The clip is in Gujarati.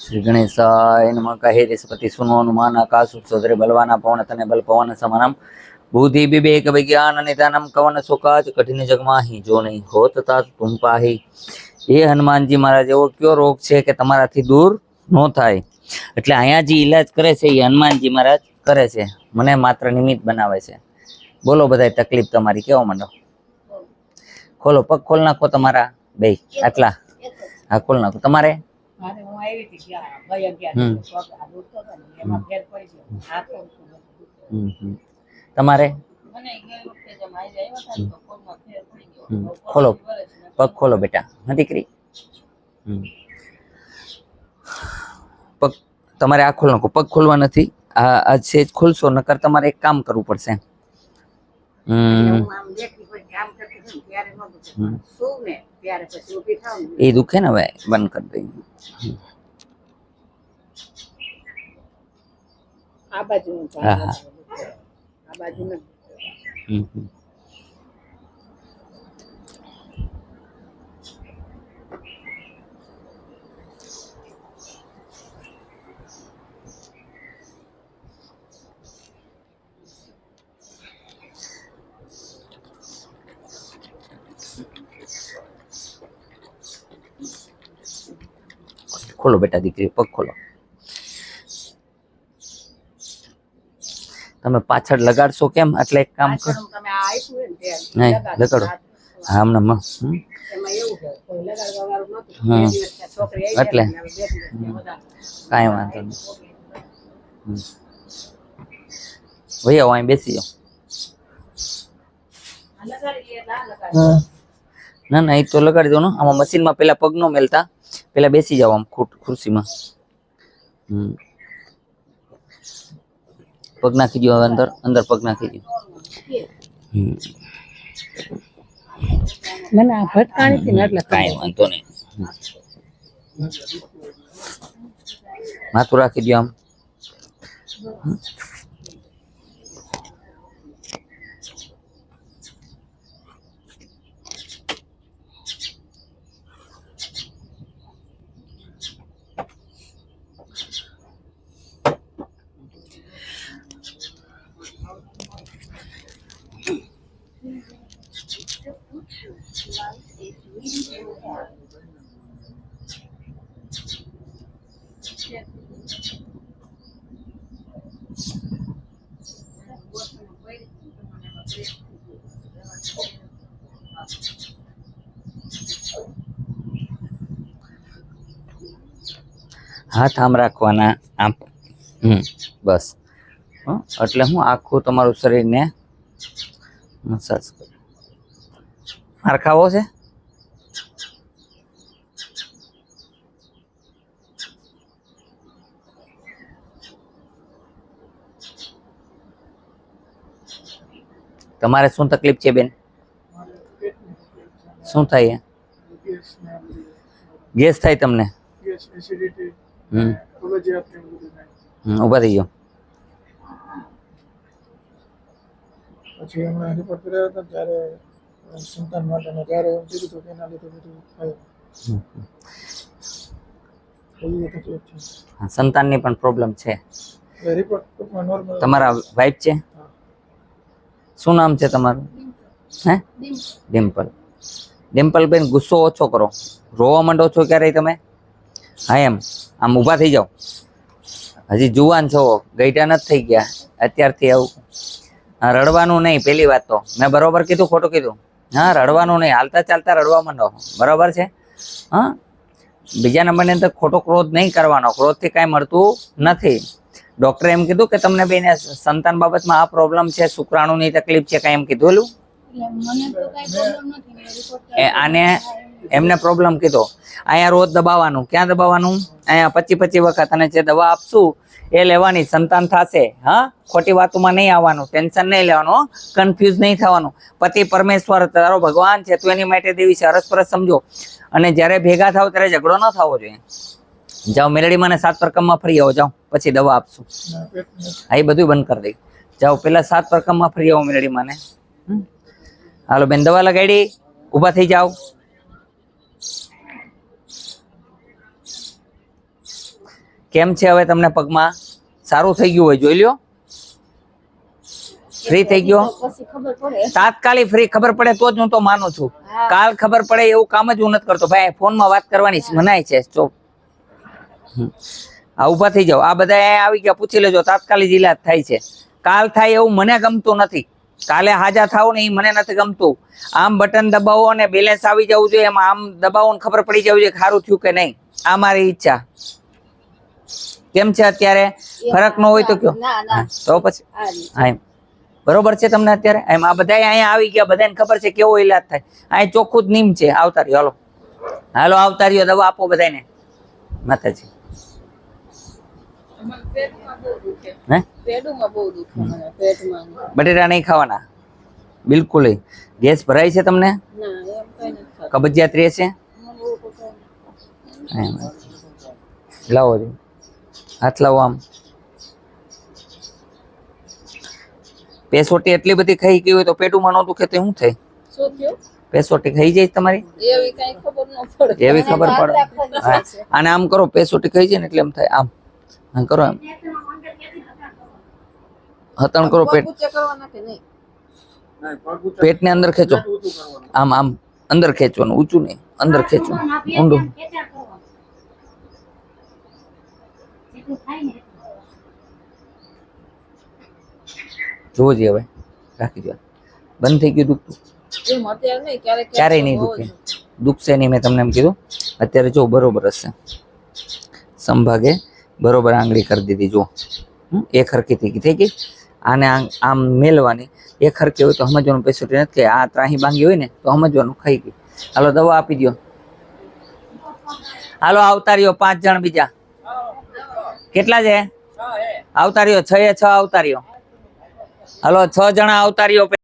श्री गणेशाय नमः। कहे रिस्पति सुनो हनुमान आकाश सोदरे बलवाना पवन तने बल पवन समानम बुद्धि विवेक विज्ञान निधानम कवन सुकाज कठिन जगमाही जो नहीं हो तथा तुम पाही। એ હનુમાનજી મહારાજ એવો કયો રોગ છે કે તમારાથી દૂર ન થાય? એટલે અહીંયા જે ઈલાજ કરે છે એ હનુમાનજી મહારાજ કરે છે, મને માત્ર નિમિત્ત બનાવે છે. બોલો બધા તકલીફ તમારી, કેવો માંડો? ખોલો, પગ ખોલ નાખો તમારા બે આટલા. હા ખોલ નાખો તમારે. તમારે ખોલો, પગ ખોલો બેટા. હા દીકરી, પગ તમારે આ ખોલ નાખો. પગ ખોલવા નથી, આ સેજ ખોલશો, નકર તમારે એક કામ કરવું પડશે. એ દુખે ને, હવે બંધ કરી દઈ. આ બાજુ હા હા આ બાજુ ખોલો બેટા દીકરી, પગ ખોલો. તમે પાછળ લગાડશો કેમ? એટલે એક કામ કરો, તમે આ આપ્યું ને નહીં લગાડો. હા હમણાં એમાં એવું છે કોઈ લગાડવા વાળું નતું. બે દિવસ ત્યાં છોકરી આવી એટલે જાય બે દિવસ ત્યાં વધારે કાંઈ વાંધો નહીં. ભાઈ આવો, અહીં બેસી જાઓ. આ લગાડી ના લગાડી ના ના, એ તો લગાડી દો ને. આમાં મશીનમાં પેલા પગ નો મેલતા, પેલા બેસી જાઓ આમ ખુરશીમાં. પગ નાખી દો અંદર, અંદર પગ નાખી દો. મને આ ભટકાણી થી એટલે કાંઈ વાંધો નહીં. માથું રાખી દો આમ. હાથ આમ રાખવાના, આમ. બસ. એટલે હું આખું તમારું શરીરને મસાજ કરું. માર ખાવો છે? તમારે શું તકલીફ છે બેન? શું થાય? ગેસ થાય તમને? ઉભા થઈ જાઓ. પછી હમણાં રિપોર્ટ કર્યા હતા ત્યારે સંતાન માટે ત્યારે એમ કીધું હતું કે એના લીધે બધું થાય. એવી તકલીફ છે. સંતાનની પણ પ્રોબ્લેમ છે. રિપોર્ટ ટૂંકમાં નોર્મલ. તમારા વાઈફ છે? શું નામ છે તમારું? હે? ડિમ્પલ. ડિમ્પલ બેન, ગુસ્સો ઓછો કરો. રોવા માંડો છો ક્યારેય તમે? હા એમ આમ ઊભા થઈ જાઓ. હજી જુવાન છો, ગઈઢા નથી થઈ ગયા અત્યારથી. આવું રડવાનું નહીં. પેલી વાત તો મેં બરોબર કીધું ખોટું કીધું? હા, રડવાનું નહીં. હાલતા ચાલતા રડવા માંડો, બરોબર છે? હા. બીજા નંબરની અંદર ખોટો ક્રોધ નહીં કરવાનો. ક્રોધથી કાંઈ મળતું નથી. ડોક્ટરે એમ કીધું કે તમને બેને સંતાન બાબતમાં આ પ્રોબ્લેમ છે, શુક્રાણુની તકલીફ છે, કાંઈ એમ કીધું? આને એમને પ્રોબ્લેમ કીધો. અહીંયા રોજ દબાવવાનું. ક્યાં દબાવવાનું? અહીંયા 25 વખત. અને જે દવા આપશું એ લેવાની. સંતાન થશે. હા, ખોટી વાતોમાં નહીં આવવાનું, ટેન્શન નહીં લેવાનું, કન્ફ્યુઝ નહીં થવાનું. પતિ પરમેશ્વર તારો ભગવાન છે, તું એની માટે દેવી છે, અરસપરસ સમજો. અને જ્યારે ભેગા થાવ ત્યારે ઝઘડો ન થવો જોઈએ. જાઓ મેલડીમાં 7 પ્રકમમાં ફરી આવો. જાઓ, પછી દવા આપશું. હા, એ બધું બંધ કરી દઈ. જાઓ, પેલા 7 પ્રકમમાં ફરી આવો મેલડીમાં. હાલો બેન, દવા લગાડી, ઊભા થઈ જાઓ. કેમ છે હવે તમને પગમાં? સારું થઈ ગયું હોય જોઈ લ્યો. ફ્રી થઈ ગયો? પછી ખબર પડે. તાત્કાલિક ફ્રી ખબર પડે તો જ હું તો માનું છું. કાલ ખબર પડે એવું કામ જ હું નથી કરતો ભાઈ. ફોનમાં વાત કરવાની મનાય છે. ચો આ ઊભા થઈ જાઓ. આ બધા અહીંયા આવી ગયા, પૂછી લેજો. તાત્કાલિક ઈલાજ થાય છે. કાલ થાય એવું મને ગમતું નથી. કાલે હાજા થાવ ને એ મને નથી ગમતું. આમ બટન દબાવો અને બેલેન્સ આવી જવું જોઈએ. એમાં આમ દબાવો ને ખબર પડી જવું જોઈએ સારું થયું કે નહીં. આ મારી ઈચ્છા. કેમ છે અત્યારે? ફરક ન હોય તો કયો. તો પછી હા એમ બરોબર છે તમને અત્યારે? એમ આ બધા અહીંયા આવી ગયા, બધાને ખબર છે કેવો ઈલાજ થાય. અહીં ચોખ્ખું જ નીમ છે. આવતા રહ્યો હાલો, હાલો આવતા રહ્યો. દવા આપો બધાને. માતાજી હે પેટમાં બહુ દુખે મને, પેટમાં. બટેટા નહીં ખાવાના બિલકુલ. ગેસ ભરાય છે તમને? ના એમ કઈ નથી ખાતું. કબજિયાત રહે છે? લાવો જો હાથ લાવો. આમ પેસોટી એટલી બધી ખાઈ ગઈ હોય તો પેટુમાં ન દુખે તો શું થાય? શું થયું? પેસોટી ખાઈ જાય તમારી? એવી કઈ ખબર ન પડે. એવી ખબર પડે. હા, આને આમ કરો. પેસોટી ખાઈ જાય ને એટલે એમ થાય. આમ કરો. એમ હતણ કરો. પેટ ઊંચે કરવાના કે નહીં? પેટને અંદર ખેંચો. આમ આમ અંદર ખેંચવાનું, ઊંચું નહીં. અંદર ખેંચવાનું ઊંડું. જોજે હવે રાખી દો. બંધ થઈ ગયું દુખતું? એમ અત્યારે નહીં, ક્યારેક ક્યારેય નહીં દુખે. દુખશે નહીં. મેં તમને એમ કીધું. અત્યારે જો બરોબર હશે. સંભાગે બરોબર આંગળી કરી દીધી. જો એક હરખી થઈ ગઈ. આને આમ મેલવાની. એક હરખી હોય તો સમજવાનું. પેસોટી નથી. આ ત્રાહી બાંગી હોય ને તો સમજવાનું ખાઈ ગઈ. હાલો દવા આપી દો. હાલો આવતા રહ્યો. 5 જણ બીજા. કેટલા છે? આવતા રહ્યો. 6 એ 6 આવતા રહ્યો. હાલો 6 જણા આવતા રહ્યો.